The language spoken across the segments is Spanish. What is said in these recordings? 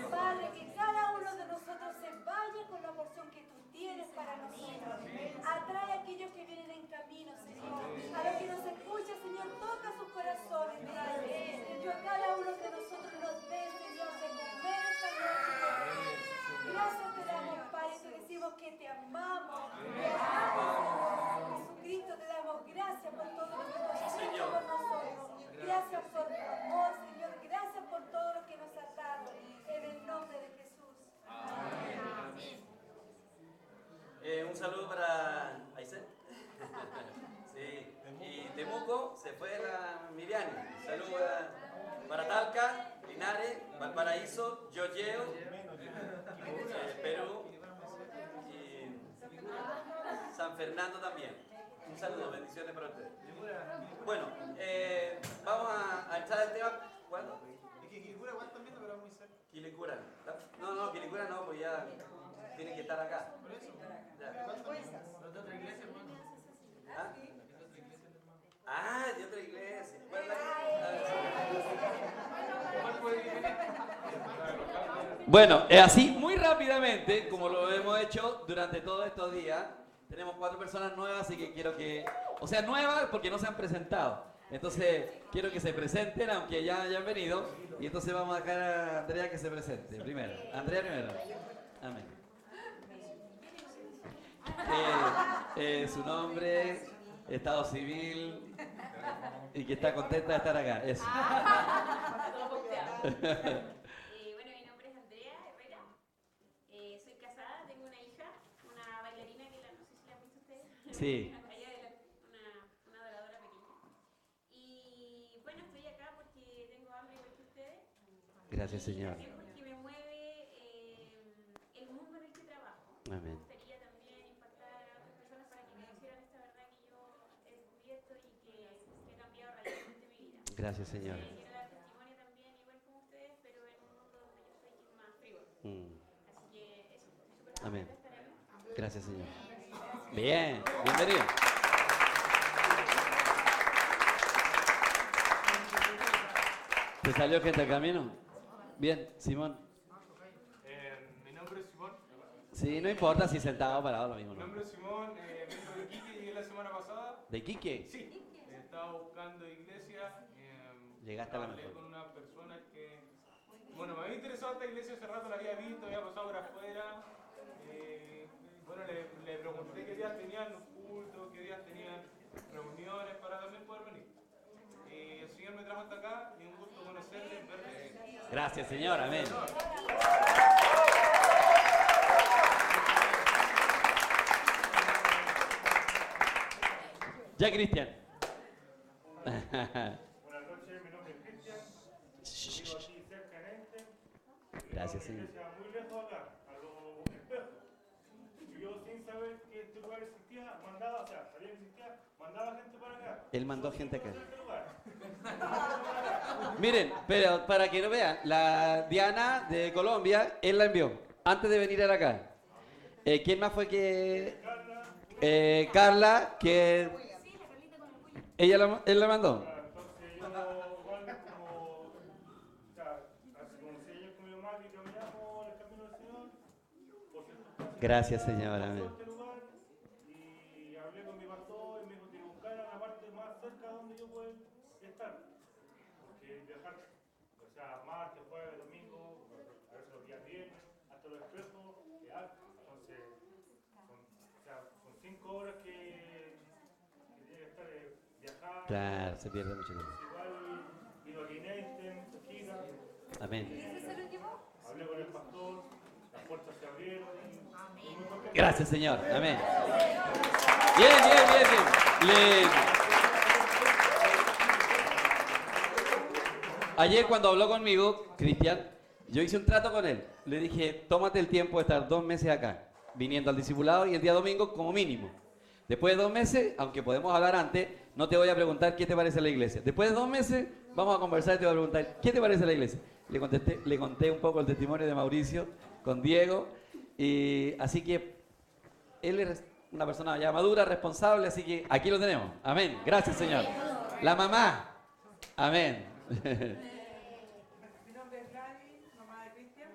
Padre, que cada uno de nosotros se vaya con la porción que tú tienes para nosotros. Atrae a aquellos que vienen en camino, Señor. A los que nos escuchan, Señor, toca sus corazones, Padre. Que tú a cada uno de nosotros nos des, Señor, de comer esta noche. Gracias te damos, Padre, te decimos que te amamos. Te amamos, Señor. Jesucristo, te damos gracias por todo lo que tú has hecho por nosotros. Gracias por tu amor, Señor. Gracias por todo lo que nos has dado. En el nombre de Jesús. Amén. Un saludo para Aysén. Sí. Y Temuco se fue la Miriani. Saludo para Talca, Linares, Valparaíso, Yoyeo, Perú y San Fernando también. Un saludo, bendiciones para ustedes. Bueno, vamos a entrar al tema. ¿Cuándo? Es que Quilicura igual también, pero muy cerca. Quilicura. No, Quilicura no, pues ya tiene que estar acá. Por eso. Ya. Los de otra iglesia, hermano. ¿Ah? De otra iglesia. Bueno, así muy rápidamente, como lo hemos hecho durante todos estos días, tenemos 4 personas nuevas, así que quiero que, o sea, nuevas porque no se han presentado. Entonces, quiero que se presenten, aunque ya hayan venido, y entonces vamos a dejar a Andrea que se presente primero. Andrea primero. Amén. Su nombre, estado civil y que está contenta de estar acá. Eso. Bueno, mi nombre es Andrea Herrera. Soy casada, tengo una hija, una bailarina que no sé si la han visto ustedes. Sí. Una adoradora pequeña. Y bueno, estoy acá porque tengo hambre igual que ustedes. Gracias, Señor. También porque me mueve el mundo en el que trabajo. Amén. Gracias, Señor. Quiero dar testimonio también, igual como ustedes, pero en un mundo donde yo soy más frívolo. Así que eso, estoy súper contenta Amén. de estar aquí. Gracias, Señor. Bien, bienvenido. ¿Te salió gente al camino? Bien, Simón. Mi nombre es Simón. Sí, no importa si sentado o parado, lo mismo. Mi ¿No? nombre es Simón, vengo de Iquique, llegué la semana pasada. ¿De Quique? Sí. Estaba buscando iglesia. Llegaste a la hablé mejor. con una persona que, bueno, me había interesado esta iglesia, hace rato la había visto, había pasado por afuera. Bueno, le pregunté qué días tenían los cultos, qué días tenían reuniones para también poder venir. El Señor me trajo hasta acá y un gusto conocerle, verle. Gracias, Señor. Amén. Ya, Cristian. Buenas noches, mi nombre es Cristian. Vivo aquí cerca en Ente. Gracias, Señor. Señor. Muy lejos acá, a los espejos. Y yo, sin saber que este lugar existía, mandaba, o sea, sabía que existía, mandaba gente para acá. Él mandó gente acá. Este lugar. Miren, pero para que no vean, la Diana de Colombia, él la envió antes de venir a acá. ¿Quién más fue que...? Carla, que... él la mandó. Entonces yo, igual como, o sea, hace como 6 años con mi mamá que caminamos el camino del Señor. Por cierto, Gracias, Señor. Amén. este lugar y hablé con mi pastor y me dijo que buscara la parte más cerca donde yo pueda estar. Porque viajar, o sea, martes, jueves, domingo, a veces los días viernes, hasta los espejos, es alto. Entonces, son 5 horas que tiene que estar viajando. Claro, se pierde mucho tiempo. Igual vino aquí Nenten, gira. Amén. ¿Ese es el último? Hablé con el pastor, las puertas se abrieron y muy contento. Gracias, Señor. Amén. Bien. Ayer cuando habló conmigo, Cristian, yo hice un trato con él. Le dije, tómate el tiempo de estar 2 meses acá, viniendo al discipulado y el día domingo como mínimo. Después de 2 meses, aunque podemos hablar antes, no te voy a preguntar qué te parece la iglesia. Después de 2 meses, vamos a conversar y te voy a preguntar, ¿qué te parece la iglesia? Le conté un poco el testimonio de Mauricio con Diego, y así que él es una persona ya madura, responsable, así que aquí lo tenemos. Amén. Gracias, Señor. La mamá. Amén. Mi nombre es Gaby, mamá de Cristian.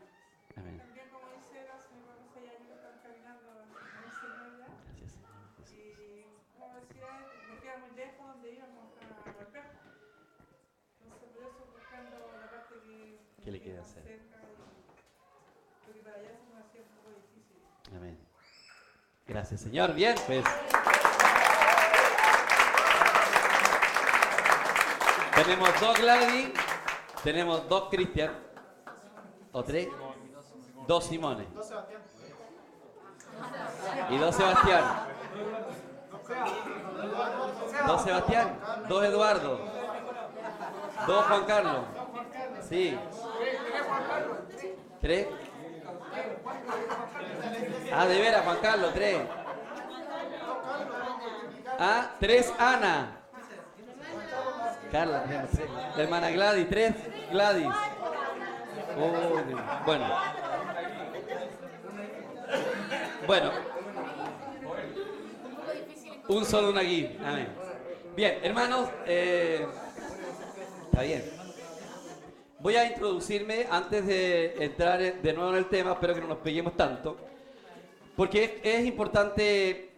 Amén. También como dice Eros, mi papá 6 años que están caminando en el Señor ya. Gracias, Señor Jesús. Y como decía, me queda muy lejos donde íbamos a volver. Entonces por eso buscando la parte que ¿Qué le me queda más hacer? cerca porque para allá se me hacía un poco difícil. Amén. Gracias, Señor. Bien, pues. Tenemos 2 Gladys, tenemos 2 Cristian, o 3, 2 Simones. Y 2 Sebastián. 2 Sebastián, 2 Eduardo, 2 Juan Carlos. Sí. 3. Ah, de veras, Juan Carlos, 3. Ah, 3 Ana. Carla, tenemos 3. La hermana Gladys, 3 Gladys. Bueno. Bueno. Un solo una aquí. Amén. Bien, hermanos, está bien. Voy a introducirme antes de entrar de nuevo en el tema, espero que no nos peguemos tanto, porque es importante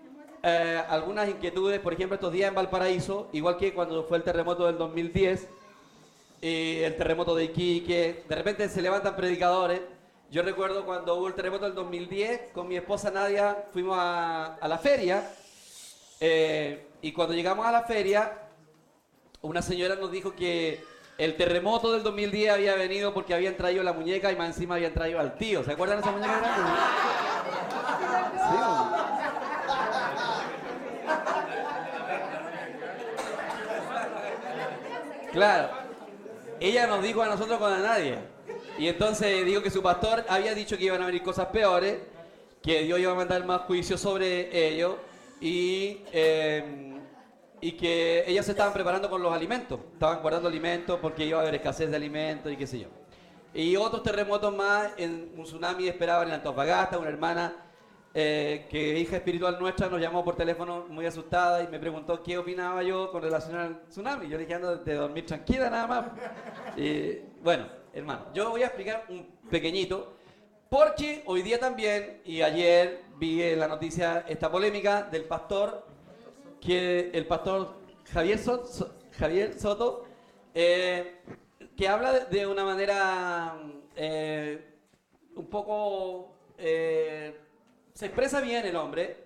algunas inquietudes, por ejemplo, estos días en Valparaíso, igual que cuando fue el terremoto del 2010, el terremoto de Iquique, de repente se levantan predicadores. Yo recuerdo cuando hubo el terremoto del 2010, con mi esposa Nadia fuimos a la feria, y cuando llegamos a la feria, una señora nos dijo que el terremoto del 2010 había venido porque habían traído la muñeca y más encima habían traído al tío. ¿Se acuerdan de esa muñeca grande? Sí. Claro. Ella nos dijo a nosotros con a nadie. Y entonces dijo que su pastor había dicho que iban a venir cosas peores, que Dios iba a mandar más juicio sobre ellos y que ellas se estaban preparando con los alimentos, estaban guardando alimentos porque iba a haber escasez de alimentos y qué sé yo. Y otros terremotos más, en un tsunami esperaban en Antofagasta, una hermana que hija espiritual nuestra nos llamó por teléfono muy asustada y me preguntó qué opinaba yo con relación al tsunami. Yo le dije, ando de dormir tranquila nada más. Y bueno, hermano, yo voy a explicar un pequeñito, porque hoy día también, y ayer vi en la noticia esta polémica del pastor, que el pastor Javier Soto, que habla de una manera un poco... se expresa bien el hombre,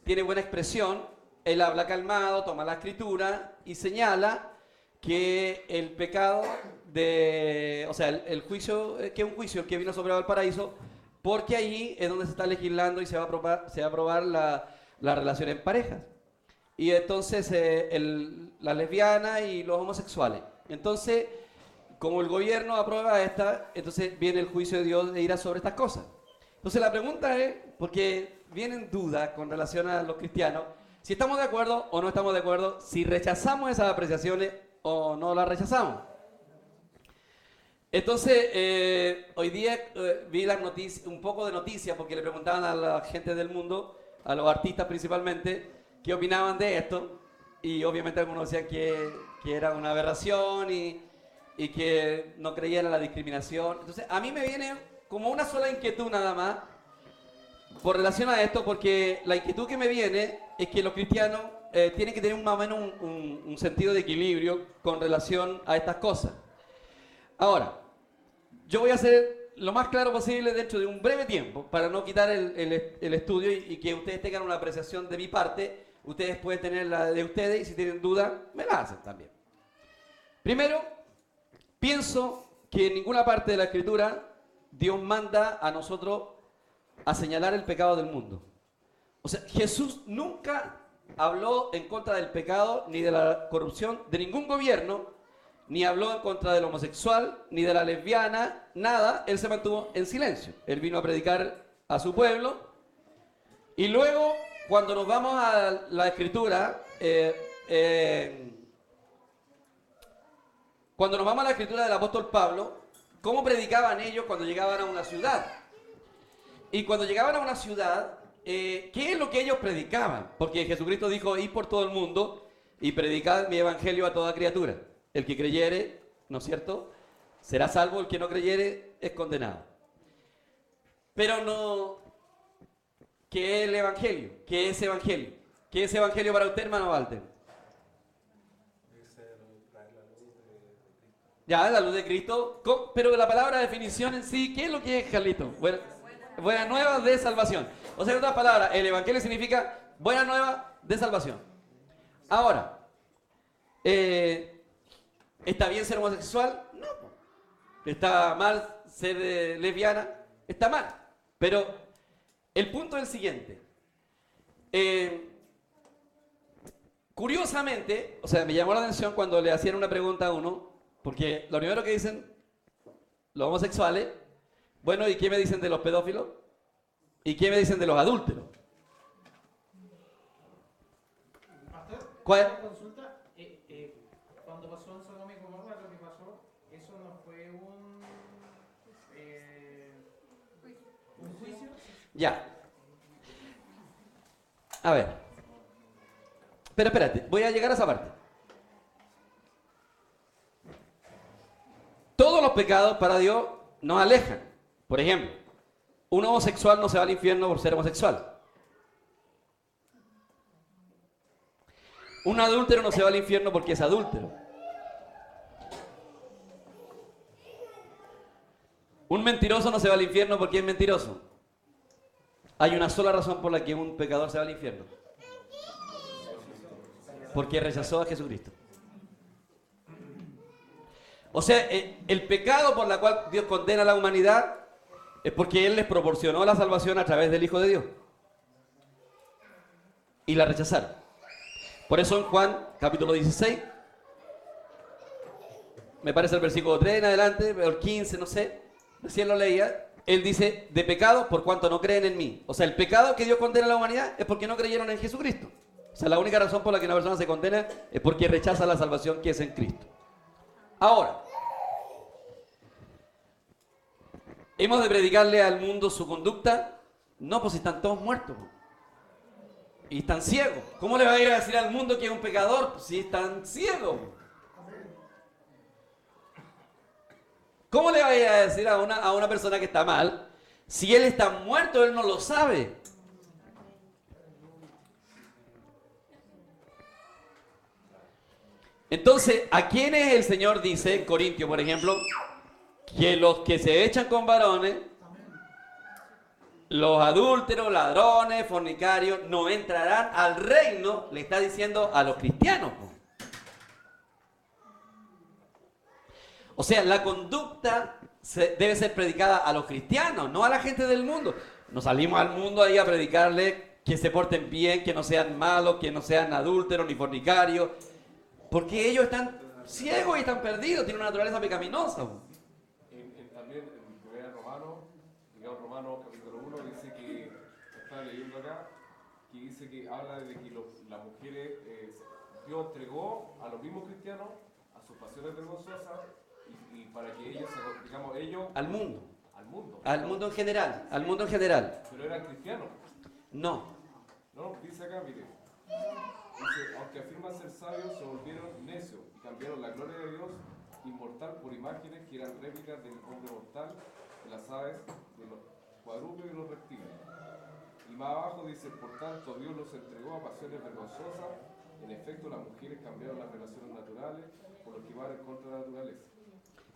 tiene buena expresión, él habla calmado, toma la escritura y señala que el pecado o sea, el juicio, que es un juicio el que vino sobre Valparaíso, porque ahí es donde se está legislando y se va a aprobar la relación en parejas. Y entonces las lesbianas y los homosexuales. Entonces, como el gobierno aprueba entonces viene el juicio de Dios de ira sobre estas cosas. Entonces la pregunta es, porque vienen dudas con relación a los cristianos, si estamos de acuerdo o no estamos de acuerdo, si rechazamos esas apreciaciones o no las rechazamos. Entonces, hoy día vi las noticias, un poco de noticias, porque le preguntaban a la gente del mundo, a los artistas principalmente, qué opinaban de esto, y obviamente algunos decían que era una aberración y que no creían en la discriminación. Entonces, a mí me viene como una sola inquietud nada más, por relación a esto, porque la inquietud que me viene es que los cristianos tienen que tener más o menos un sentido de equilibrio con relación a estas cosas. Ahora, yo voy a hacer lo más claro posible dentro de un breve tiempo, para no quitar el estudio y que ustedes tengan una apreciación de mi parte. Ustedes pueden tener la de ustedes y si tienen duda, me la hacen también. Primero, pienso que en ninguna parte de la Escritura Dios manda a nosotros a señalar el pecado del mundo. O sea, Jesús nunca habló en contra del pecado ni de la corrupción de ningún gobierno, ni habló en contra del homosexual, ni de la lesbiana, nada. Él se mantuvo en silencio. Él vino a predicar a su pueblo. Y luego, cuando nos vamos a la Escritura, cuando nos vamos a la Escritura del apóstol Pablo, ¿cómo predicaban ellos cuando llegaban a una ciudad? Y cuando llegaban a una ciudad, ¿qué es lo que ellos predicaban? Porque Jesucristo dijo, id por todo el mundo y predicad mi evangelio a toda criatura. El que creyere, ¿no es cierto?, será salvo, el que no creyere es condenado. Pero no... ¿Qué es el Evangelio? ¿Qué es Evangelio? ¿Qué es Evangelio para usted, hermano Walter? Ya, la luz de Cristo. Pero la palabra definición en sí, ¿qué es lo que es, Carlito? Buenas nuevas de salvación. O sea, en otras palabras, el Evangelio significa buena nueva de salvación. Ahora, ¿está bien ser homosexual? No. ¿Está mal ser lesbiana? Está mal. Pero el punto es el siguiente. Curiosamente, o sea, me llamó la atención cuando le hacían una pregunta a uno, porque lo primero que dicen los homosexuales, bueno, ¿y qué me dicen de los pedófilos? ¿Y qué me dicen de los adúlteros? ¿Cuál? Una consulta, cuando pasó en Sodoma y Gomorra, lo que pasó, eso no fue un juicio. Ya. A ver. Pero espérate, voy a llegar a esa parte. Todos los pecados para Dios nos alejan. Por ejemplo, un homosexual no se va al infierno por ser homosexual. Un adúltero no se va al infierno porque es adúltero. Un mentiroso no se va al infierno porque es mentiroso. Hay una sola razón por la que un pecador se va al infierno. Porque rechazó a Jesucristo. O sea, el pecado por el cual Dios condena a la humanidad es porque Él les proporcionó la salvación a través del Hijo de Dios. Y la rechazaron. Por eso en Juan, capítulo 16, me parece el versículo 3 en adelante, o el 15, no sé, recién lo leía, Él dice, de pecado por cuanto no creen en mí. O sea, el pecado que Dios condena a la humanidad es porque no creyeron en Jesucristo. O sea, la única razón por la que una persona se condena es porque rechaza la salvación que es en Cristo. Ahora, ¿hemos de predicarle al mundo su conducta? No, pues si están todos muertos. Y están ciegos. ¿Cómo le va a ir a decir al mundo que es un pecador si están ciegos? ¿Cómo le va a ir a decir a una persona que está mal si él está muerto, él no lo sabe? Entonces, ¿a quiénes el Señor dice en Corintios, por ejemplo, que los que se echan con varones, los adúlteros, ladrones, fornicarios, no entrarán al reino? Le está diciendo a los cristianos. O sea, la conducta debe ser predicada a los cristianos, no a la gente del mundo. No salimos al mundo ahí a predicarle que se porten bien, que no sean malos, que no sean adúlteros ni fornicarios, porque ellos están ciegos y están perdidos, tienen una naturaleza pecaminosa. También en 1 Romanos, digamos Romanos capítulo 1, dice que, está leyendo acá, que dice que habla de que las mujeres, Dios entregó a los mismos cristianos a sus pasiones vergonzosas y para que ellos, digamos, ellos... Al mundo. Al mundo. Al mundo en general, al mundo en general. Pero eran cristianos. No. No, dice acá, mire. Dice, aunque afirman ser sabios, se volvieron necios y cambiaron la gloria de Dios inmortal por imágenes que eran réplicas del hombre mortal, de las aves, de los cuadrúpedos y los reptiles. Y más abajo dice, por tanto, Dios los entregó a pasiones vergonzosas. En efecto, las mujeres cambiaron las relaciones naturales por lo que van en contra de la naturaleza.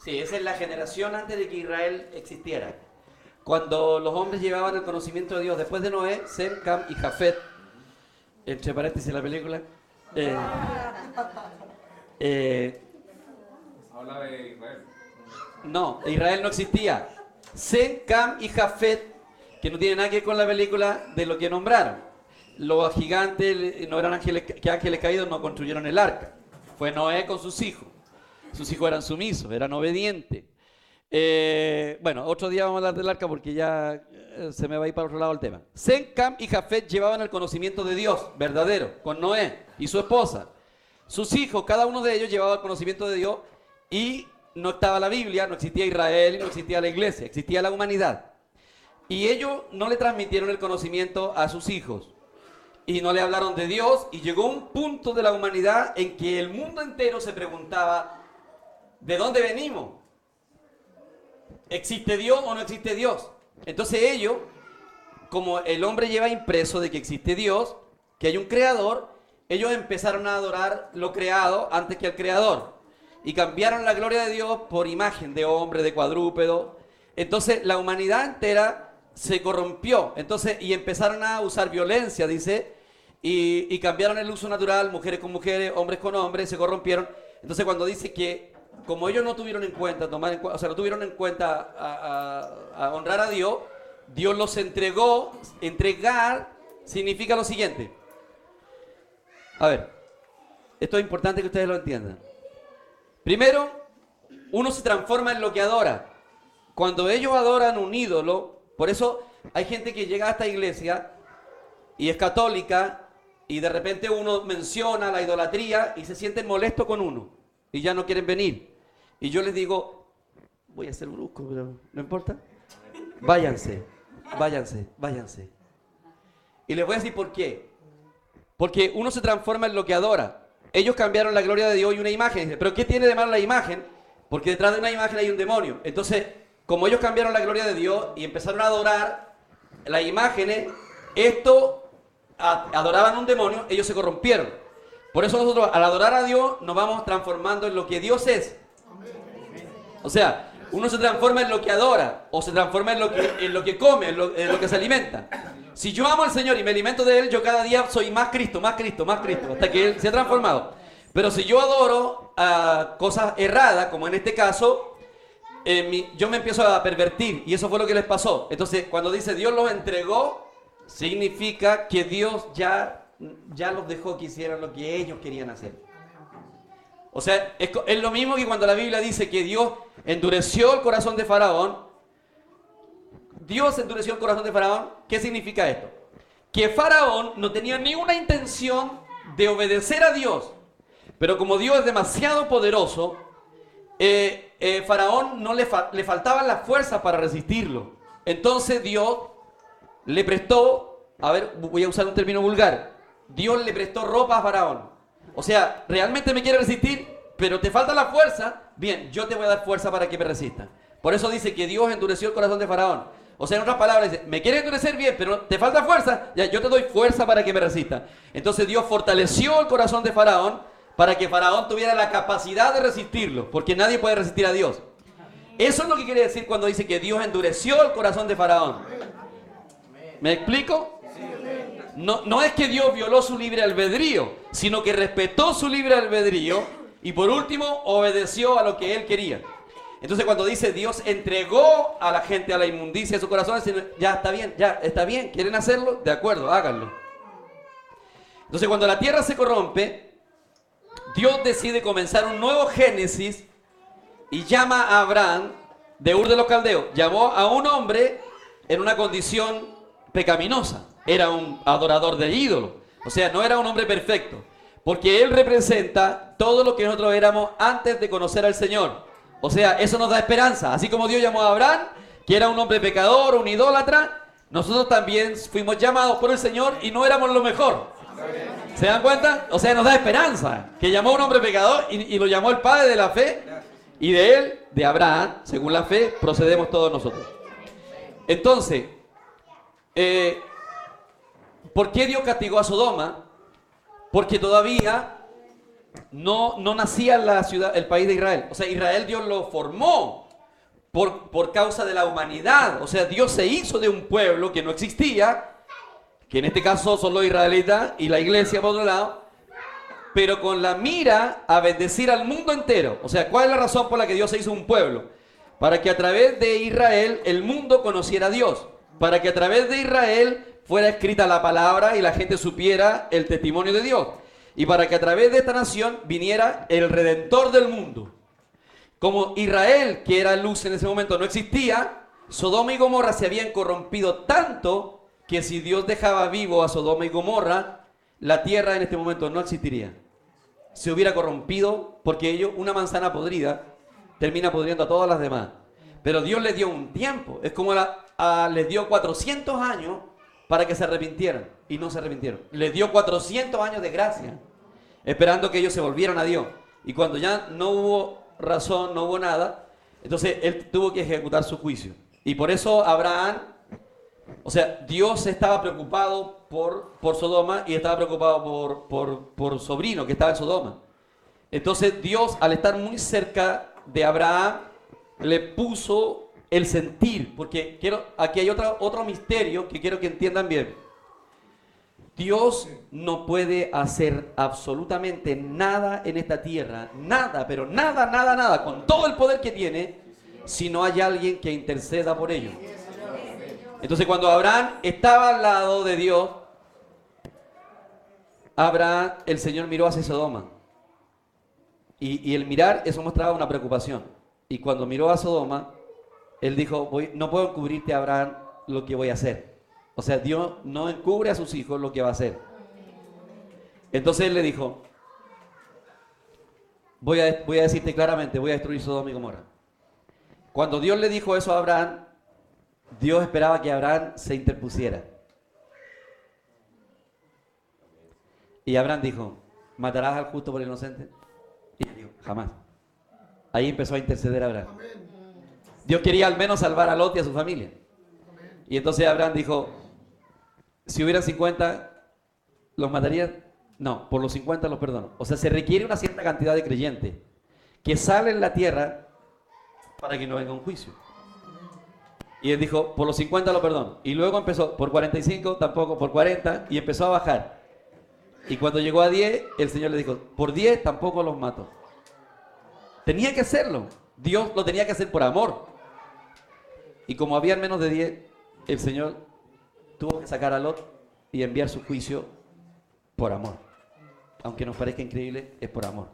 Sí, esa es la generación antes de que Israel existiera. Cuando los hombres llevaban el conocimiento de Dios, después de Noé, Sem, Cam y Jafet, entre paréntesis la película, Habla de Israel. no, Israel no existía. Sem, Cam y Jafet, que no tiene nada que ver con la película de lo que nombraron. Los gigantes no eran ángeles caídos, no construyeron el arca. Fue Noé con sus hijos. Sus hijos eran sumisos, eran obedientes. Bueno, otro día vamos a hablar del arca porque ya se me va a ir para otro lado el tema. Sem, Cam y Jafet llevaban el conocimiento de Dios verdadero con Noé y su esposa. Sus hijos, cada uno de ellos llevaba el conocimiento de Dios y no estaba la Biblia, no existía Israel y no existía la iglesia, existía la humanidad. Y ellos no le transmitieron el conocimiento a sus hijos y no le hablaron de Dios, y llegó un punto de la humanidad en que el mundo entero se preguntaba: ¿de dónde venimos? ¿Existe Dios o no existe Dios? Entonces ellos, como el hombre lleva impreso de que existe Dios, que hay un creador, ellos empezaron a adorar lo creado antes que al creador. Y cambiaron la gloria de Dios por imagen de hombre, de cuadrúpedo. Entonces la humanidad entera se corrompió. Entonces, y empezaron a usar violencia, dice, y cambiaron el uso natural, mujeres con mujeres, hombres con hombres, se corrompieron. Entonces cuando dice que como ellos no tuvieron en cuenta, no tuvieron en cuenta a honrar a Dios, Dios los entregó. Entregar significa lo siguiente. A ver, esto es importante que ustedes lo entiendan. Primero, uno se transforma en lo que adora. Cuando ellos adoran un ídolo, por eso hay gente que llega a esta iglesia y es católica y de repente uno menciona la idolatría y se sienten molestos con uno y ya no quieren venir. Y yo les digo, voy a ser brusco, pero no importa. Váyanse, váyanse, váyanse. Y les voy a decir por qué. Porque uno se transforma en lo que adora. Ellos cambiaron la gloria de Dios y una imagen. Pero ¿qué tiene de malo la imagen? Porque detrás de una imagen hay un demonio. Entonces, como ellos cambiaron la gloria de Dios y empezaron a adorar las imágenes, adoraban un demonio, ellos se corrompieron. Por eso nosotros al adorar a Dios nos vamos transformando en lo que Dios es. O sea, uno se transforma en lo que adora o se transforma en lo que come, en lo que se alimenta. Si yo amo al Señor y me alimento de Él, yo cada día soy más Cristo, más Cristo, más Cristo, hasta que Él se ha transformado. Pero si yo adoro cosas erradas, como en este caso, yo me empiezo a pervertir y eso fue lo que les pasó. Entonces, cuando dice Dios los entregó, significa que Dios ya los dejó que hicieran lo que ellos querían hacer. O sea, es lo mismo que cuando la Biblia dice que Dios endureció el corazón de Faraón. Dios endureció el corazón de Faraón. ¿Qué significa esto? Que Faraón no tenía ninguna intención de obedecer a Dios. Pero como Dios es demasiado poderoso, Faraón le faltaban las fuerzas para resistirlo. Entonces Dios le prestó, voy a usar un término vulgar, Dios le prestó ropa a Faraón. O sea, realmente me quiere resistir, pero te falta la fuerza. Bien, yo te voy a dar fuerza para que me resista. Por eso dice que Dios endureció el corazón de Faraón. O sea, en otras palabras, dice, me quieres endurecer bien, pero te falta fuerza. Ya, yo te doy fuerza para que me resista. Entonces Dios fortaleció el corazón de Faraón para que Faraón tuviera la capacidad de resistirlo, porque nadie puede resistir a Dios. Eso es lo que quiere decir cuando dice que Dios endureció el corazón de Faraón. ¿Me explico? No es que Dios violó su libre albedrío, sino que respetó su libre albedrío y por último obedeció a lo que Él quería. Entonces cuando dice Dios entregó a la gente a la inmundicia de su corazón, ya está bien, ¿quieren hacerlo? De acuerdo, háganlo. Entonces cuando la tierra se corrompe, Dios decide comenzar un nuevo Génesis y llama a Abraham de Ur de los Caldeos. Llamó a un hombre en una condición pecaminosa. Era un adorador de ídolos. O sea, no era un hombre perfecto. Porque él representa todo lo que nosotros éramos antes de conocer al Señor. O sea, eso nos da esperanza. Así como Dios llamó a Abraham, que era un hombre pecador, un idólatra, nosotros también fuimos llamados por el Señor y no éramos lo mejor. ¿Se dan cuenta? O sea, nos da esperanza. Que llamó a un hombre pecador y lo llamó el Padre de la fe. Y de él, de Abraham, según la fe, procedemos todos nosotros. Entonces, ¿por qué Dios castigó a Sodoma? Porque todavía no nacía la ciudad, el país de Israel. O sea, Israel Dios lo formó por causa de la humanidad. O sea, Dios se hizo de un pueblo que no existía, que en este caso son los israelitas y la iglesia por otro lado, pero con la mira a bendecir al mundo entero. O sea, ¿cuál es la razón por la que Dios se hizo un pueblo? Para que a través de Israel el mundo conociera a Dios. Para que a través de Israel fuera escrita la palabra y la gente supiera el testimonio de Dios. Y para que a través de esta nación viniera el Redentor del mundo. Como Israel, que era luz en ese momento, no existía, Sodoma y Gomorra se habían corrompido tanto que si Dios dejaba vivo a Sodoma y Gomorra, la tierra en este momento no existiría. Se hubiera corrompido porque una manzana podrida termina podriendo a todas las demás. Pero Dios les dio un tiempo. Es como les dio 400 años para que se arrepintieran y no se arrepintieron. Les dio 400 años de gracia, esperando que ellos se volvieran a Dios. Y cuando ya no hubo razón, no hubo nada, entonces Él tuvo que ejecutar su juicio. Y por eso Abraham, o sea, Dios estaba preocupado por Sodoma y estaba preocupado por su sobrino que estaba en Sodoma. Entonces Dios, al estar muy cerca de Abraham, le puso el sentir, porque aquí hay otro misterio que quiero que entiendan bien. Dios no puede hacer absolutamente nada en esta tierra, nada, pero nada, nada, nada, con todo el poder que tiene, si no hay alguien que interceda por ello. Entonces cuando Abraham estaba al lado de Dios, el Señor miró hacia Sodoma. Y el mirar, eso mostraba una preocupación. Y cuando miró a Sodoma, él dijo, no puedo encubrirte, Abraham, lo que voy a hacer. O sea, Dios no encubre a sus hijos lo que va a hacer. Entonces él le dijo, voy a decirte claramente, voy a destruir Sodoma y Gomorra. Cuando Dios le dijo eso a Abraham, Dios esperaba que Abraham se interpusiera. Y Abraham dijo, ¿matarás al justo por el inocente? Y él dijo, jamás. Ahí empezó a interceder Abraham. Dios quería al menos salvar a Lot y a su familia. Y entonces Abraham dijo, si hubieran 50, ¿los mataría? No, por los 50 los perdono. O sea, se requiere una cierta cantidad de creyentes que salen en la tierra para que no venga un juicio. Y él dijo, por los 50 lo perdono. Y luego empezó, por 45 tampoco, por 40, y empezó a bajar. Y cuando llegó a 10, el Señor le dijo, por 10 tampoco los mato. Tenía que hacerlo. Dios lo tenía que hacer por amor. Y como habían menos de 10, el Señor tuvo que sacar a Lot y enviar su juicio por amor. Aunque nos parezca increíble, es por amor.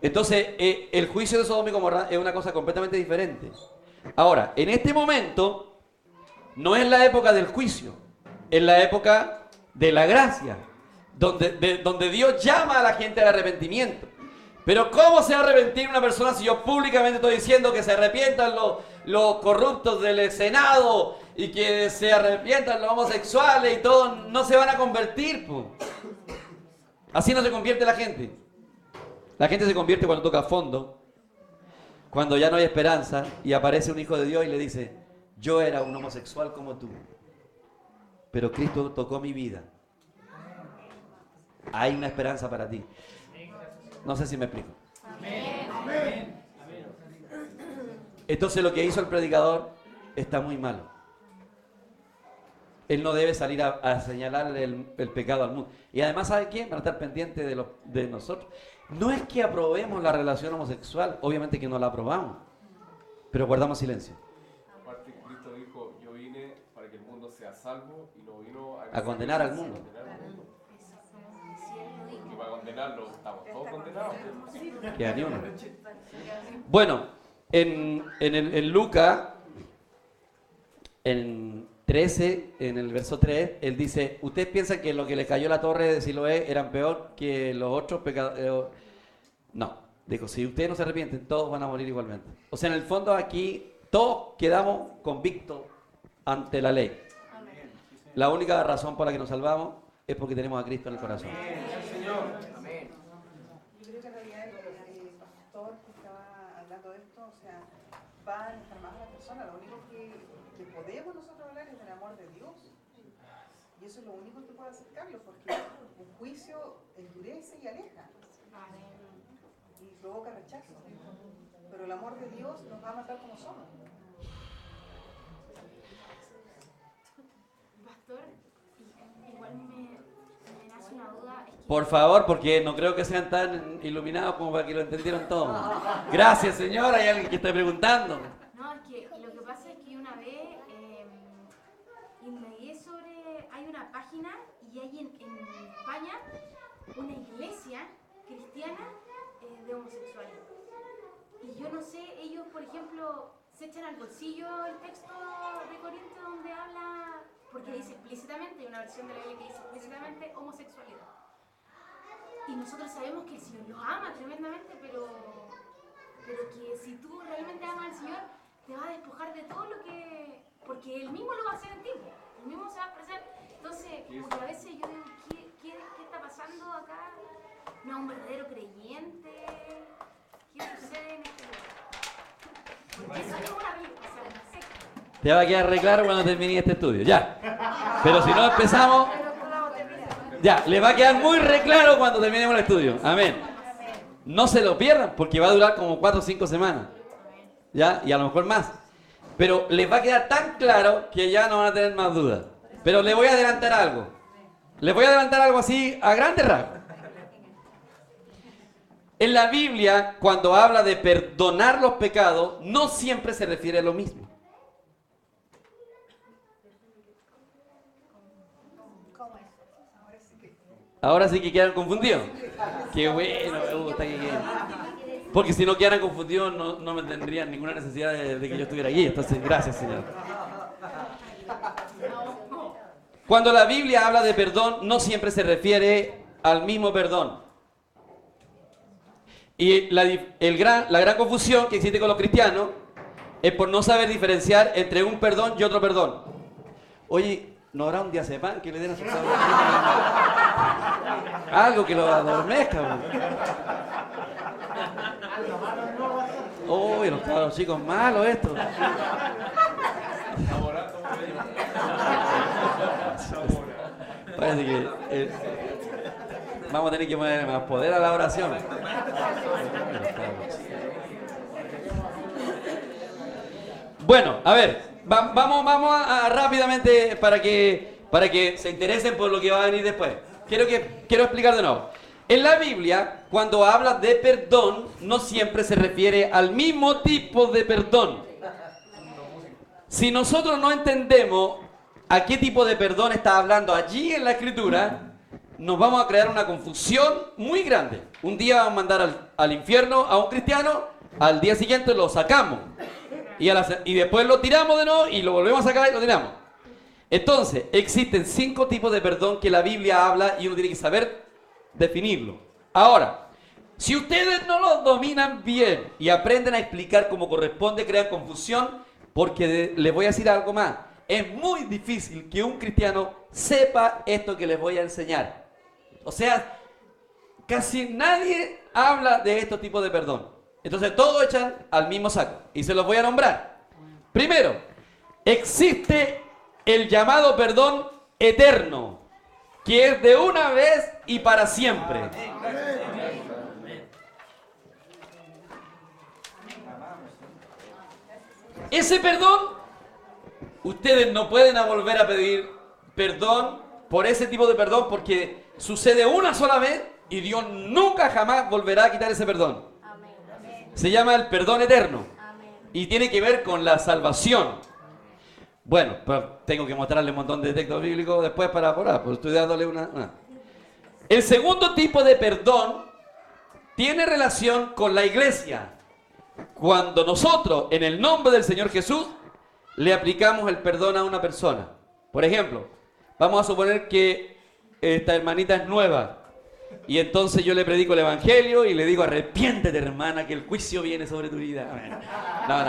Entonces, el juicio de Sodoma y Gomorra es una cosa completamente diferente. Ahora, en este momento, no es la época del juicio, es la época de la gracia, donde Dios llama a la gente al arrepentimiento. Pero ¿cómo se va a arrepentir una persona si yo públicamente estoy diciendo que se arrepientan los corruptos del Senado y que se arrepientan los homosexuales y todo? No se van a convertir, po. Así no se convierte la gente. La gente se convierte cuando toca fondo, cuando ya no hay esperanza y aparece un hijo de Dios y le dice, yo era un homosexual como tú, pero Cristo tocó mi vida. Hay una esperanza para ti. No sé si me explico. Entonces lo que hizo el predicador está muy malo. Él no debe salir a señalarle el pecado al mundo. Y además, ¿sabe quién? Van a estar pendientes de nosotros. No es que aprobemos la relación homosexual, obviamente que no la aprobamos, pero guardamos silencio. Aparte, Cristo dijo, yo vine para que el mundo sea salvo y no vino A condenar al mundo. Y para condenarlo, estamos todos condenados. Queda ni uno. Bueno, en Lucas, en 13, en el verso 3, él dice, ¿ustedes piensan que lo que le cayó la torre de Siloé eran peor que los otros pecadores? No, dijo, si ustedes no se arrepienten, todos van a morir igualmente. O sea, en el fondo aquí, todos quedamos convictos ante la ley. La única razón por la que nos salvamos es porque tenemos a Cristo en el corazón. Yo creo que en realidad el pastor que estaba hablando de esto, o sea, va a enfermar a la persona. Lo único que podemos nosotros hablar es del amor de Dios. Y eso es lo único que puede acercarlo, porque un juicio endurece y aleja. Y provoca rechazo. Pero el amor de Dios nos va a matar como somos. Pastor, igual me nace una duda. Es que Por favor, porque no creo que sean tan iluminados como para que lo entendieran todo. Gracias, señora. Hay alguien que está preguntando. no, es que lo que pasa es que una vez indagué sobre, hay una página y hay en España una iglesia cristiana de homosexuales. Y yo no sé, ellos por ejemplo se echan al bolsillo el texto de Corintios donde habla, porque dice explícitamente, hay una versión de la Biblia que dice explícitamente homosexualidad. Y nosotros sabemos que el Señor los ama tremendamente, pero que si tú realmente amas al Señor, te va a despojar de todo lo que... Porque Él mismo lo va a hacer en ti, Él mismo se va a expresar. Entonces, como que a veces yo digo, ¿qué está pasando acá? ¿No es un verdadero creyente? ¿Qué sucede en este lugar? Eso es una secta. Te va a quedar re claro cuando termine este estudio, ya. Pero si no empezamos, ya, le va a quedar muy re claro cuando terminemos el estudio. Amén. No se lo pierdan porque va a durar como 4 o 5 semanas. ¿Ya? Y a lo mejor más. Pero les va a quedar tan claro que ya no van a tener más dudas. Pero les voy a adelantar algo. Les voy a adelantar algo así a grandes rasgos. En la Biblia, cuando habla de perdonar los pecados, no siempre se refiere a lo mismo. Ahora sí que quedan confundidos. Qué bueno, me gusta que queden. Porque si no quedaran confundidos no me tendrían ninguna necesidad de que yo estuviera aquí. Entonces, gracias, Señor. Cuando la Biblia habla de perdón, no siempre se refiere al mismo perdón. Y la gran confusión que existe con los cristianos es por no saber diferenciar entre un perdón y otro perdón. Oye, ¿no habrá un diazepam que le den a sus algo que lo adormezca? Uy, los cabros chicos malos esto. Parece que vamos a tener que poner más poder a la oración. Bueno, a ver, vamos a rápidamente para que se interesen por lo que va a venir después. Quiero explicar de nuevo. En la Biblia, cuando habla de perdón, no siempre se refiere al mismo tipo de perdón. Si nosotros no entendemos a qué tipo de perdón está hablando allí en la Escritura, nos vamos a crear una confusión muy grande. Un día vamos a mandar al infierno a un cristiano, al día siguiente lo sacamos. Y después lo tiramos de nuevo y lo volvemos a sacar y lo tiramos. Entonces, existen 5 tipos de perdón que la Biblia habla y uno tiene que saber definirlo. Ahora, si ustedes no lo dominan bien y aprenden a explicar como corresponde, crean confusión, porque les voy a decir algo más. Es muy difícil que un cristiano sepa esto que les voy a enseñar. O sea, casi nadie habla de estos tipos de perdón. Entonces todos echan al mismo saco. Y se los voy a nombrar. Primero, existe el llamado perdón eterno, que es de una vez y para siempre. Ese perdón, ustedes no pueden volver a pedir perdón por ese tipo de perdón porque sucede una sola vez y Dios nunca jamás volverá a quitar ese perdón. Se llama el perdón eterno y tiene que ver con la salvación. Bueno, pero tengo que mostrarle un montón de textos bíblicos después para apurar, pues estoy dándole una. El segundo tipo de perdón tiene relación con la iglesia. Cuando nosotros, en el nombre del Señor Jesús, le aplicamos el perdón a una persona. Por ejemplo, vamos a suponer que esta hermanita es nueva. Y entonces yo le predico el evangelio y le digo, arrepiéntete, hermana, que el juicio viene sobre tu vida. No.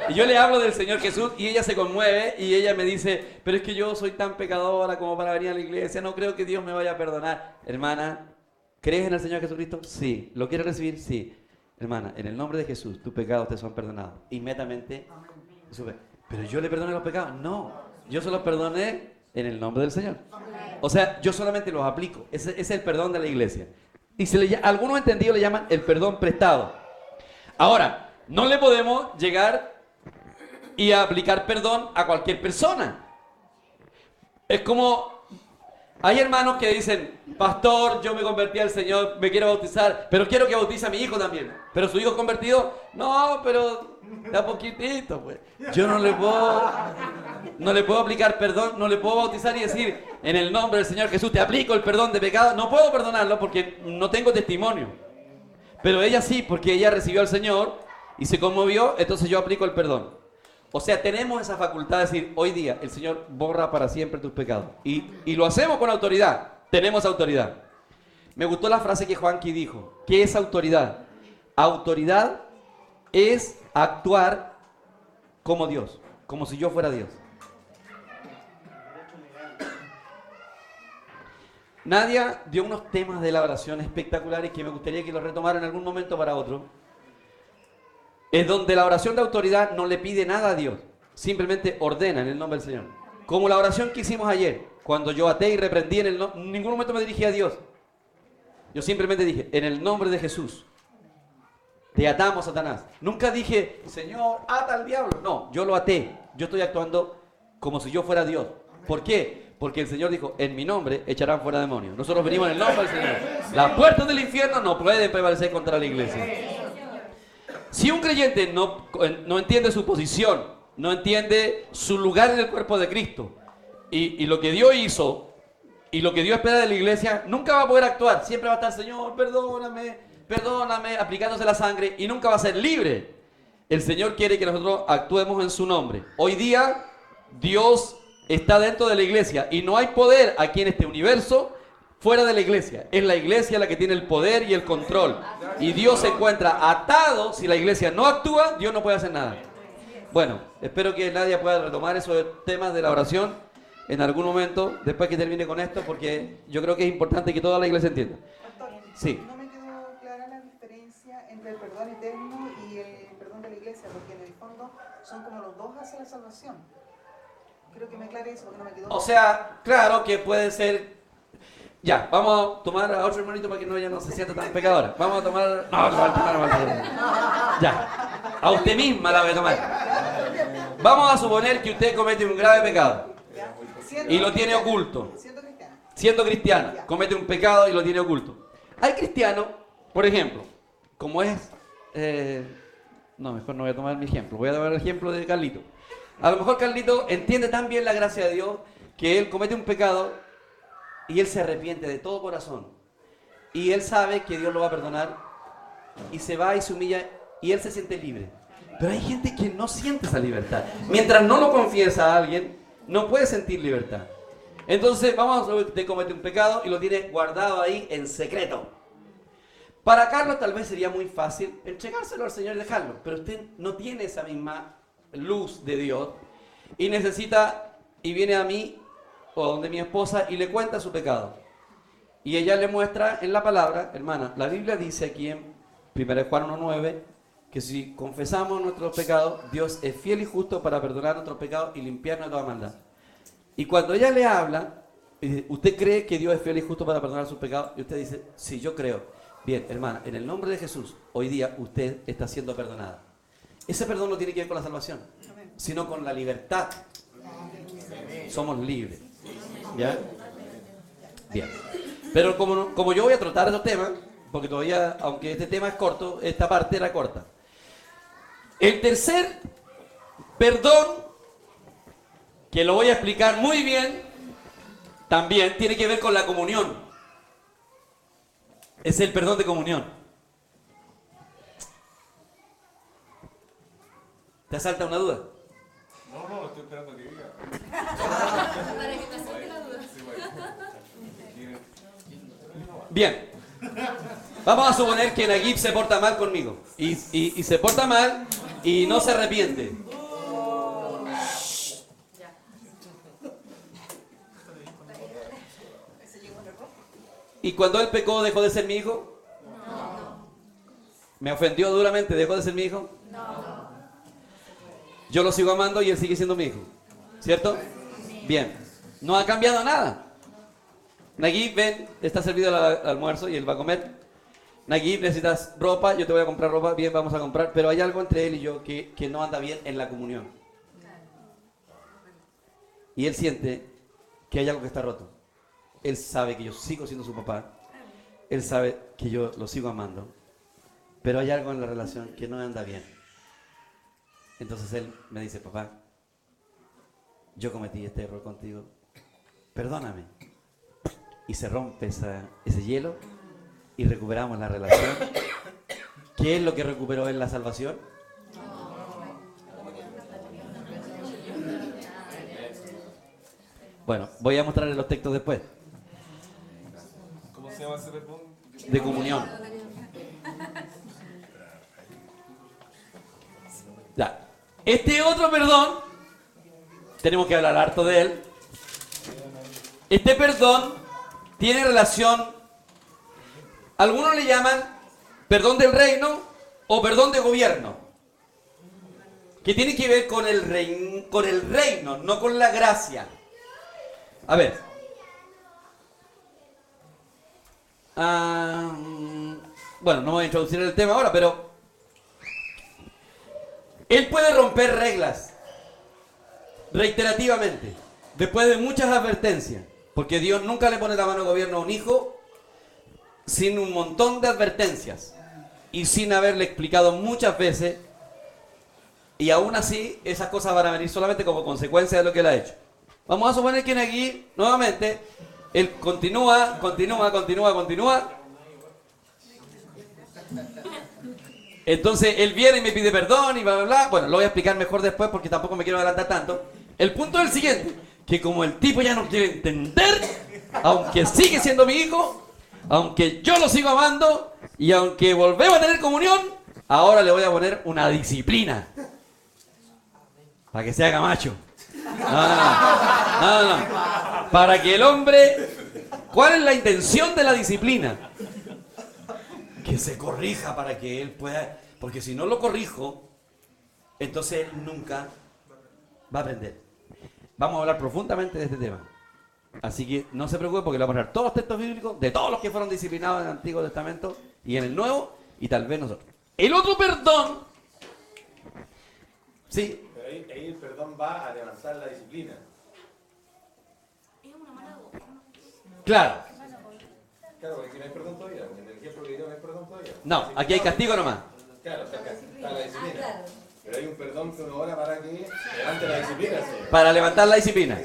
Y yo le hablo del Señor Jesús y ella se conmueve y ella me dice, pero es que yo soy tan pecadora como para venir a la iglesia, no creo que Dios me vaya a perdonar. Hermana, ¿crees en el Señor Jesucristo? Sí. ¿Lo quieres recibir? Sí. Hermana, en el nombre de Jesús, tus pecados te son perdonados. Inmediatamente sube. ¿Pero yo le perdoné los pecados? No. Yo se los perdoné en el nombre del Señor. O sea, yo solamente los aplico. Ese es el perdón de la iglesia. Y algunos entendidos le llaman el perdón prestado. Ahora, no le podemos llegar y aplicar perdón a cualquier persona. Es como, hay hermanos que dicen, pastor, yo me convertí al Señor, me quiero bautizar, pero quiero que bautice a mi hijo también. Pero su hijo convertido, no, pero da poquitito, pues. Yo no le puedo aplicar perdón, no le puedo bautizar y decir, en el nombre del Señor Jesús te aplico el perdón de pecado. No puedo perdonarlo porque no tengo testimonio. Pero ella sí, porque ella recibió al Señor y se conmovió, entonces yo aplico el perdón. O sea, tenemos esa facultad de decir, hoy día el Señor borra para siempre tus pecados. Y lo hacemos con autoridad, tenemos autoridad. Me gustó la frase que Juanqui dijo. ¿Qué es autoridad? Autoridad es actuar como Dios, como si yo fuera Dios. Nadia dio unos temas de la oración espectaculares que me gustaría que los retomara en algún momento para otro. es donde la oración de autoridad no le pide nada a Dios, simplemente ordena en el nombre del Señor. Como la oración que hicimos ayer, cuando yo até y reprendí, en ningún momento me dirigí a Dios. Yo simplemente dije, en el nombre de Jesús, te atamos, Satanás. Nunca dije, Señor, ata al diablo. No, yo lo até. Yo estoy actuando como si yo fuera Dios. ¿Por qué? Porque el Señor dijo, en mi nombre echarán fuera demonios. Nosotros venimos en el nombre del Señor. Las puertas del infierno no pueden prevalecer contra la iglesia. Si un creyente no entiende su posición, no entiende su lugar en el cuerpo de Cristo, y lo que Dios hizo, y lo que Dios espera de la iglesia, nunca va a poder actuar. Siempre va a estar, Señor, perdóname, aplicándose la sangre, y nunca va a ser libre. El Señor quiere que nosotros actuemos en su nombre. Hoy día, Dios está dentro de la iglesia, y no hay poder aquí en este universo fuera de la iglesia. Es la iglesia la que tiene el poder y el control. Y Dios se encuentra atado. Si la iglesia no actúa, Dios no puede hacer nada. Bueno, espero que nadie pueda retomar esos temas de la oración en algún momento, después que termine con esto, porque yo creo que es importante que toda la iglesia entienda. Pastor, Sí. no me quedó clara la diferencia entre el perdón eterno y el perdón de la iglesia, porque en el fondo son como los dos hacia la salvación. Creo que me aclare eso, porque no me quedó. O sea, claro que puede ser. Ya, vamos a tomar a otro hermanito para que no, ya no se sienta tan pecadora. Vamos a tomar. Ya, a usted misma la voy a tomar. Vamos a suponer que usted comete un grave pecado y lo tiene oculto. Siendo cristiano, comete un pecado y lo tiene oculto. Hay cristianos, por ejemplo, como es. No, mejor no voy a tomar mi ejemplo. Voy a tomar el ejemplo de Carlito. A lo mejor Carlito entiende tan bien la gracia de Dios que él comete un pecado y él se arrepiente de todo corazón. Y él sabe que Dios lo va a perdonar y se va y se humilla y él se siente libre. Pero hay gente que no siente esa libertad. Mientras no lo confiesa a alguien, no puede sentir libertad. Entonces, vamos a ver, usted comete un pecado y lo tiene guardado ahí en secreto. Para Carlos tal vez sería muy fácil entregárselo al Señor y dejarlo, pero usted no tiene esa misma luz de Dios y necesita, y viene a mí o donde mi esposa y le cuenta su pecado. Y ella le muestra en la palabra, hermana, la Biblia dice aquí en 1 Juan 1:9 que si confesamos nuestros pecados, Dios es fiel y justo para perdonar nuestros pecados y limpiarnos de toda maldad. Y cuando ella le habla, ¿usted cree que Dios es fiel y justo para perdonar sus pecados? Y usted dice, sí, yo creo. Bien, hermana, en el nombre de Jesús, hoy día usted está siendo perdonada. Ese perdón no tiene que ver con la salvación, sino con la libertad. Somos libres. ¿Ya? Bien. Pero como yo voy a tratar esos temas, porque todavía, aunque este tema es corto, esta parte era corta. El tercer perdón, que lo voy a explicar muy bien, también tiene que ver con la comunión. Es el perdón de comunión. ¿Te asalta una duda? No, estoy esperando que diga. Para que te acerque la duda. Bien. Vamos a suponer que Naguib se porta mal conmigo. Y se porta mal y no se arrepiente. ¿Y cuando él pecó dejó de ser mi hijo? No. ¿Me ofendió duramente? ¿Dejó de ser mi hijo? No. Yo lo sigo amando y él sigue siendo mi hijo. ¿Cierto? Bien. No ha cambiado nada. Naguib, ven, está servido el almuerzo y él va a comer. Naguib, necesitas ropa, yo te voy a comprar ropa, bien, vamos a comprar. Pero hay algo entre él y yo que no anda bien en la comunión. Y él siente que hay algo que está roto. Él sabe que yo sigo siendo su papá. Él sabe que yo lo sigo amando. Pero hay algo en la relación que no anda bien. Entonces él me dice, papá, yo cometí este error contigo. Perdóname. Y se rompe ese hielo y recuperamos la relación. ¿Qué es lo que recuperó en la salvación? Bueno, voy a mostrarles los textos después. ¿Cómo se llama ese perdón? De comunión. Ya. Este otro perdón, tenemos que hablar harto de él. Este perdón tiene relación, algunos le llaman perdón del reino o perdón de gobierno. que tiene que ver con el reino, no con la gracia. A ver. Bueno, no voy a introducir el tema ahora, pero él puede romper reglas reiterativamente, después de muchas advertencias, porque Dios nunca le pone la mano al gobierno a un hijo sin un montón de advertencias y sin haberle explicado muchas veces, y aún así esas cosas van a venir solamente como consecuencia de lo que él ha hecho. Vamos a suponer que aquí, nuevamente, él continúa. Entonces él viene y me pide perdón y bla, bla, bla. Bueno, lo voy a explicar mejor después porque tampoco me quiero adelantar tanto. El punto es el siguiente, que como el tipo ya no quiere entender, aunque sigue siendo mi hijo, aunque yo lo sigo amando y aunque volvemos a tener comunión, ahora le voy a poner una disciplina para que se haga macho. No. Para que el hombre... ¿Cuál es la intención de la disciplina? Que se corrija para que él pueda... Porque si no lo corrijo, entonces él nunca va a aprender. Vamos a hablar profundamente de este tema. Así que no se preocupe porque le vamos a hablar todos los textos bíblicos de todos los que fueron disciplinados en el Antiguo Testamento y en el Nuevo, y tal vez nosotros. El otro perdón... Sí. Pero ahí el perdón va a levantar la disciplina. Es una mano de gobierno. Claro. Claro, porque aquí no hay perdón todavía. En el ejemplo que dio no hay perdón todavía. No, aquí hay castigo nomás. Claro, está la disciplina. Pero hay un perdón que uno ora para que levante la disciplina. ¿Sí? Para levantar la disciplina.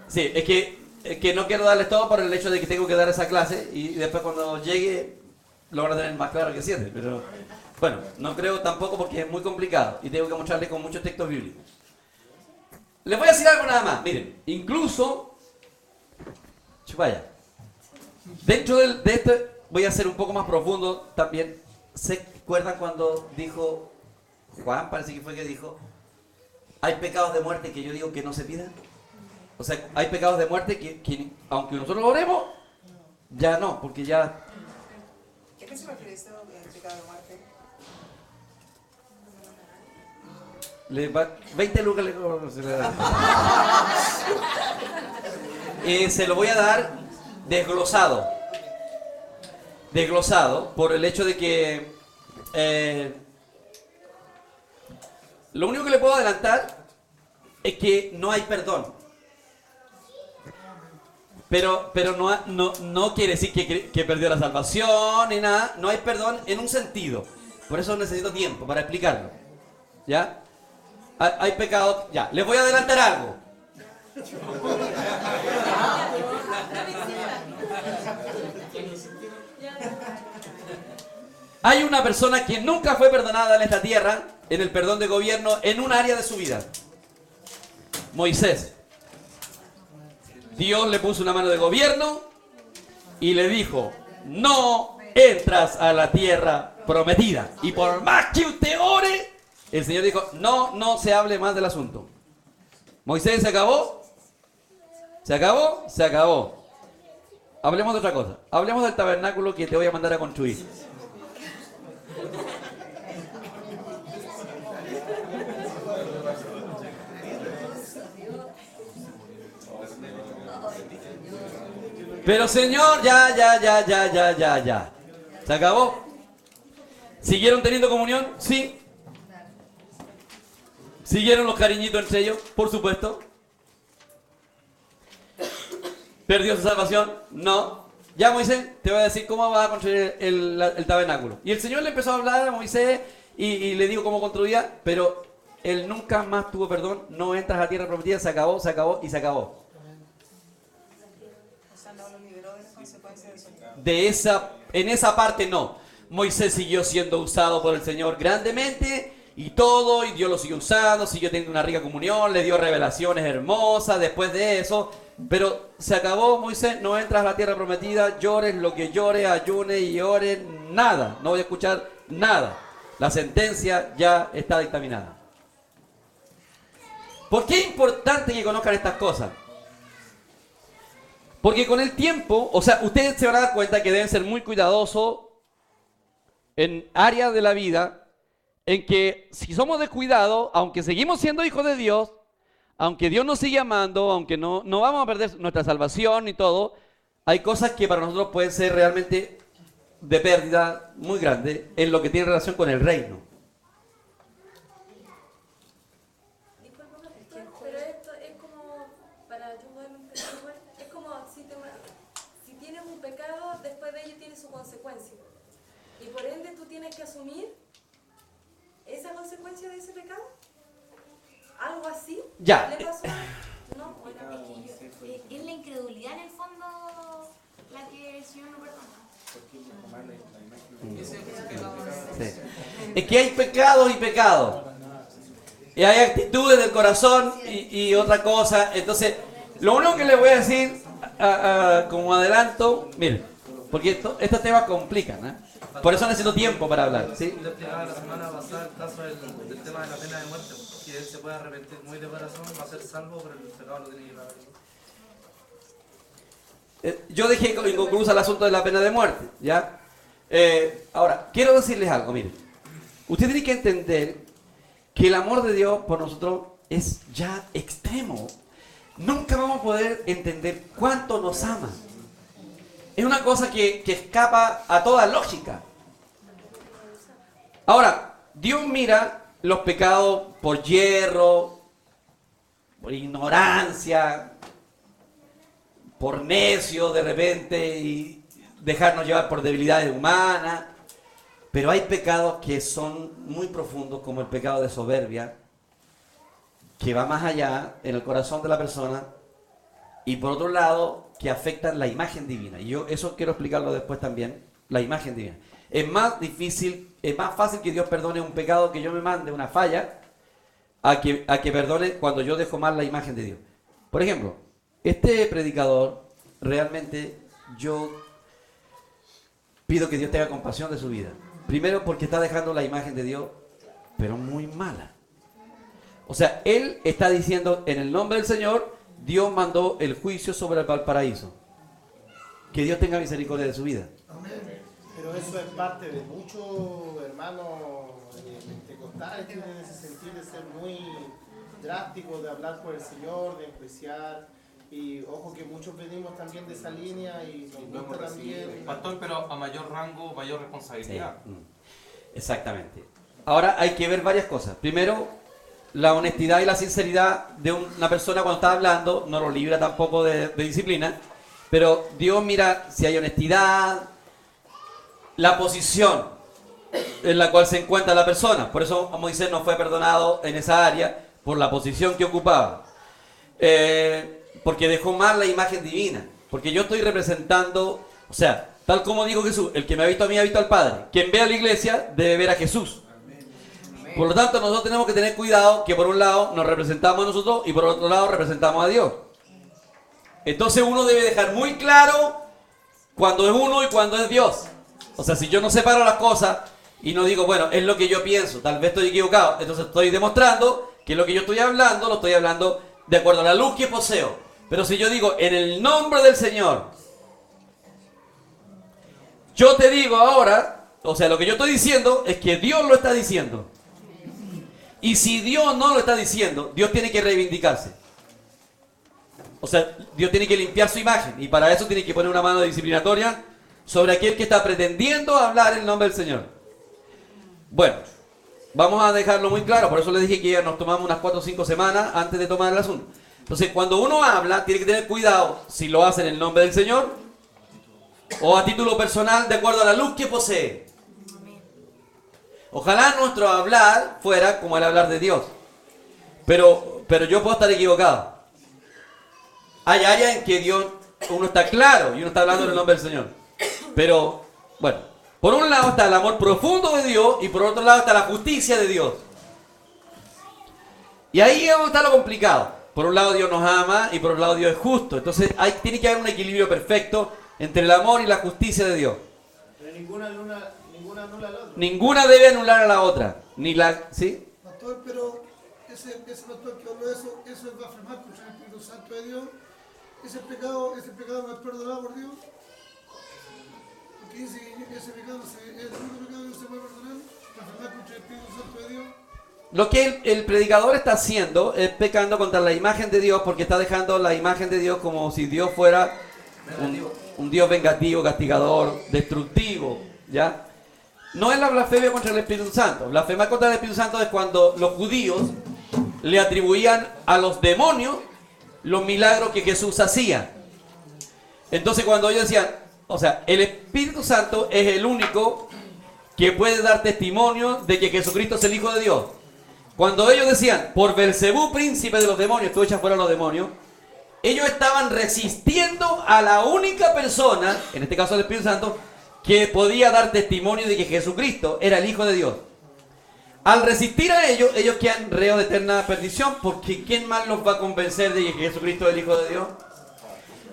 Sí, es que no quiero darles todo por el hecho de que tengo que dar esa clase y después cuando llegue lo van a tener más claro que siete. Pero bueno, no creo tampoco porque es muy complicado y tengo que mostrarles con muchos textos bíblicos. Les voy a decir algo nada más. Miren, incluso... Chupaya. Dentro de esto voy a ser un poco más profundo también. ¿Se acuerdan cuando dijo Juan, parece que fue que dijo, hay pecados de muerte que yo digo que no se pidan? O sea, hay pecados de muerte que aunque nosotros lo oremos, ya no, porque ya... ¿A qué se refiere eso de pecado de muerte? 20 lucas se le da. Se lo voy a dar desglosado. Desglosado por el hecho de que lo único que le puedo adelantar es que no hay perdón. Pero no quiere decir que perdió la salvación ni nada. No hay perdón en un sentido. Por eso necesito tiempo para explicarlo. ¿Ya? Hay pecados. Ya, les voy a adelantar algo. Hay una persona que nunca fue perdonada en esta tierra, en el perdón de gobierno, en un área de su vida. Moisés. Dios le puso una mano de gobierno y le dijo, no entras a la tierra prometida. Y por más que usted ore, el Señor dijo, no se hable más del asunto. Moisés, ¿se acabó? ¿Se acabó? Se acabó. Hablemos de otra cosa. Hablemos del tabernáculo que te voy a mandar a construir. Pero Señor, ya. ¿Se acabó? ¿Siguieron teniendo comunión? Sí. ¿Siguieron los cariñitos entre ellos? Por supuesto. ¿Perdió su salvación? No. Ya Moisés, te voy a decir cómo vas a construir el tabernáculo. Y el Señor le empezó a hablar a Moisés y le dijo cómo construía, pero él nunca más tuvo perdón. No entras a tierra prometida, se acabó y se acabó. En esa parte no. Moisés siguió siendo usado por el Señor grandemente y todo, y Dios lo siguió usando, siguió teniendo una rica comunión, le dio revelaciones hermosas después de eso, pero se acabó. Moisés, no entras a la tierra prometida, llores lo que llores, ayunes y ores, nada, no voy a escuchar nada. La sentencia ya está dictaminada. ¿Por qué es importante que conozcan estas cosas? Porque con el tiempo, o sea, ustedes se van a dar cuenta que deben ser muy cuidadosos en áreas de la vida en que si somos descuidados, aunque seguimos siendo hijos de Dios, aunque Dios nos sigue amando, aunque no vamos a perder nuestra salvación y todo, hay cosas que para nosotros pueden ser realmente de pérdida muy grande en lo que tiene relación con el reino. Pero esto es como, para yo poderlo entender igual, es como si tienes un pecado, después de ello tiene su consecuencia. Y por ende tú tienes que asumir esa consecuencia de ese pecado. ¿Algo así? Ya. ¿Le pasó? No, bueno, Es la incredulidad en el fondo la que el Señor no perdona. Sí. Es que hay pecados y pecados. Y hay actitudes del corazón y otra cosa. Entonces, lo único que les voy a decir como adelanto, miren, porque estos temas complican, ¿eh? Por eso necesito tiempo para hablar, ¿sí? Yo explicaba la semana pasada el caso del tema de la pena de muerte. Si él se puede arrepentir muy de corazón, va a ser salvo, pero el pecado lo tiene que pagar. Yo dejé inconclusa el asunto de la pena de muerte, ¿ya? Ahora, quiero decirles algo, miren. Usted tiene que entender que el amor de Dios por nosotros es ya extremo. Nunca vamos a poder entender cuánto nos ama. Es una cosa que escapa a toda lógica. Ahora, Dios mira los pecados por hierro, por ignorancia, por necio de repente y dejarnos llevar por debilidades humanas. Pero hay pecados que son muy profundos, como el pecado de soberbia, que va más allá en el corazón de la persona, y por otro lado, que afectan la imagen divina. Y yo eso quiero explicarlo después también, la imagen divina. Es más fácil que Dios perdone un pecado, que yo me mande una falla, a que perdone cuando yo dejo mal la imagen de Dios. Por ejemplo, este predicador, realmente yo pido que Dios tenga compasión de su vida. Primero porque está dejando la imagen de Dios, pero muy mala. O sea, él está diciendo, en el nombre del Señor, Dios mandó el juicio sobre el Valparaíso. Que Dios tenga misericordia de su vida. Amén. Pero eso es parte de muchos hermanos pentecostales que tienen ese sentido de ser muy drásticos, de hablar por el Señor, de enjuiciar. Y ojo que muchos venimos también de esa línea y nos gusta también. Pastor, pero a mayor rango, mayor responsabilidad. Sí. Exactamente. Ahora hay que ver varias cosas. Primero, la honestidad y la sinceridad de una persona cuando está hablando no lo libra tampoco de disciplina, pero Dios mira si hay honestidad, la posición en la cual se encuentra la persona. Por eso Moisés no fue perdonado en esa área por la posición que ocupaba. Porque dejó mal la imagen divina. Porque yo estoy representando, o sea, tal como dijo Jesús, el que me ha visto a mí ha visto al Padre. Quien ve a la iglesia debe ver a Jesús. Por lo tanto, nosotros tenemos que tener cuidado que por un lado nos representamos a nosotros y por otro lado representamos a Dios. Entonces uno debe dejar muy claro cuando es uno y cuando es Dios. O sea, si yo no separo las cosas y no digo, bueno, es lo que yo pienso, tal vez estoy equivocado, entonces estoy demostrando que lo que yo estoy hablando, lo estoy hablando de acuerdo a la luz que poseo. Pero si yo digo, en el nombre del Señor, yo te digo ahora, o sea, lo que yo estoy diciendo es que Dios lo está diciendo. Y si Dios no lo está diciendo, Dios tiene que reivindicarse. O sea, Dios tiene que limpiar su imagen. Y para eso tiene que poner una mano disciplinatoria sobre aquel que está pretendiendo hablar en el nombre del Señor. Bueno, vamos a dejarlo muy claro. Por eso les dije que ya nos tomamos unas 4 o 5 semanas antes de tomar el asunto. Entonces, cuando uno habla, tiene que tener cuidado si lo hace en el nombre del Señor o a título personal, de acuerdo a la luz que posee. Ojalá nuestro hablar fuera como el hablar de Dios. Pero yo puedo estar equivocado. Hay áreas en que uno está claro y uno está hablando en el nombre del Señor. Pero, bueno, por un lado está el amor profundo de Dios y por otro lado está la justicia de Dios. Y ahí es donde está lo complicado. Por un lado Dios nos ama y por otro lado Dios es justo. Entonces tiene que haber un equilibrio perfecto entre el amor y la justicia de Dios. Pero ninguna anula a la otra. Ninguna debe anular a la otra. ¿Sí? Pastor, pero ese pastor que habló eso es blasfemar contra el Espíritu Santo de Dios. Ese pecado no es perdonado por Dios. Porque dice que ese pecado es el único pecado que no se puede perdonar. blasfemar contra el Espíritu Santo de Dios. Lo que el predicador está haciendo es pecando contra la imagen de Dios, porque está dejando la imagen de Dios como si Dios fuera un Dios vengativo, castigador, destructivo, ¿ya? No es la blasfemia contra el Espíritu Santo. Blasfemar contra el Espíritu Santo es cuando los judíos le atribuían a los demonios los milagros que Jesús hacía. Entonces cuando ellos decían, o sea, el Espíritu Santo es el único que puede dar testimonio de que Jesucristo es el Hijo de Dios. Cuando ellos decían, por Belcebú, príncipe de los demonios, tú echas fuera a los demonios, ellos estaban resistiendo a la única persona, en este caso el Espíritu Santo, que podía dar testimonio de que Jesucristo era el Hijo de Dios. Al resistir a ellos, ellos quedan reos de eterna perdición, porque ¿quién más los va a convencer de que Jesucristo es el Hijo de Dios?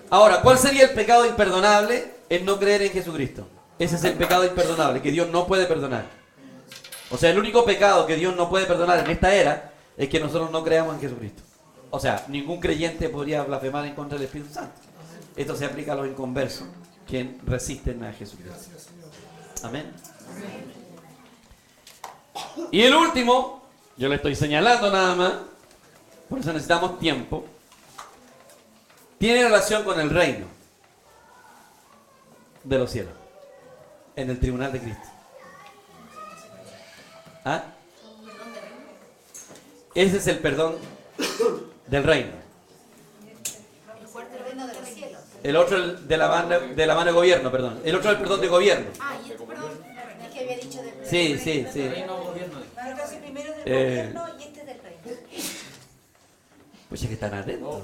Ahora, ¿cuál sería el pecado imperdonable? El no creer en Jesucristo. Ese es el pecado imperdonable, que Dios no puede perdonar. O sea, el único pecado que Dios no puede perdonar en esta era es que nosotros no creamos en Jesucristo. O sea, ningún creyente podría blasfemar en contra del Espíritu Santo. Esto se aplica a los inconversos que resisten a Jesucristo. Amén. Y el último, yo le estoy señalando nada más, por eso necesitamos tiempo, tiene relación con el reino de los cielos, en el tribunal de Cristo. ¿Ah? Ese es el perdón del reino. El otro de la mano de gobierno, perdón. El otro es el perdón de gobierno. Ah, y este, perdón, es que había dicho de Sí, sí, sí. Entonces primero es del gobierno y este es del reino. Pues es que están atentos.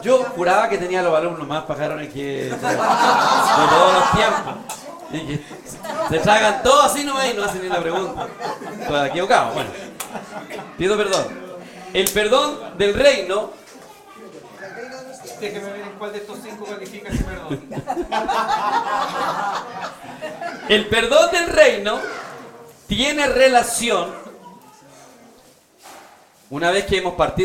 Yo juraba que tenía los alumnos más pajarones que de todos los tiempos. Y que se tragan todo así nomás y no hacen ni una pregunta. Estoy equivocado. Bueno, pido perdón. El perdón del reino. Déjeme ver en cuál de estos 5 califica ese perdón. El perdón del reino tiene relación, una vez que hemos partido